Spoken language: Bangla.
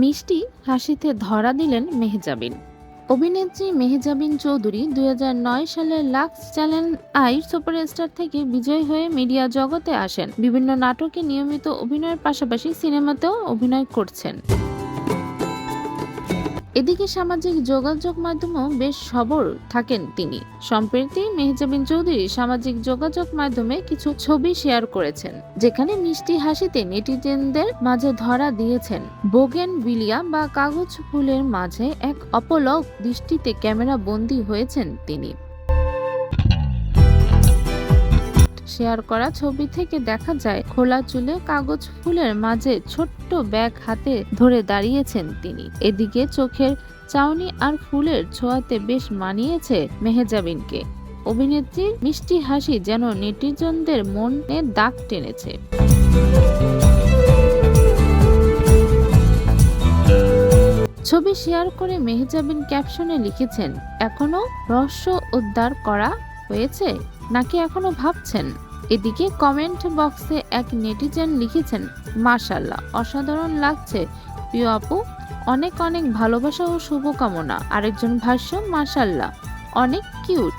মিষ্টি হাসিতে ধরা দিলেন মেহজাবিন। অভিনেত্রী মেহজাবিন চৌধুরী 2009 সালে লাক্স চ্যানেল আই সুপারস্টার থেকে বিজয়ী হয়ে মিডিয়া জগতে আসেন। বিভিন্ন নাটকে নিয়মিত অভিনয়ের পাশাপাশি সিনেমাতেও অভিনয় করছেন। এদিকে সামাজিক যোগাযোগ মাধ্যমেও বেশ সবল থাকেন তিনি। সম্প্রতি মেহজাবিন চৌধুরী সামাজিক যোগাযোগ মাধ্যমে কিছু ছবি শেয়ার করেছেন, যেখানে মিষ্টি হাসিতে নেটিজেনদের মাঝে ধরা দিয়েছেন। বোগেনভিলিয়া বা কাগজ ফুলের মাঝে এক অপলক দৃষ্টিতে ক্যামেরা বন্দী হয়েছেন তিনি। শেয়ার করা ছবি থেকে দেখা যায় খোলা চুলে কাগজ ফুলের মাঝে ছোট্ট ব্যাগ হাতে ধরে দাঁড়িয়েছেন তিনি। এদিকে চোখের চাউনি আর ফুলের ছোঁয়াতে বেশ মানিয়েছে মেহজাবিনকে। অভিনেত্রীর মিষ্টি হাসি যেন নেটিজনদের মনে দাগ টেনেছে। ছবি শেয়ার করে মেহজাবিন ক্যাপশনে লিখেছেন, এখনো রহস্য উদ্ধার করা হয়েছে নাকি এখনো ভাবছেন? এদিকে কমেন্ট বক্সে এক নেটিজেন লিখেছেন, মাশাআল্লাহ, অসাধারণ লাগছে প্রিয় আপু, অনেক অনেক ভালোবাসা ও শুভকামনা। আরেকজন ভাষ্য, মাশাআল্লাহ, অনেক কিউট।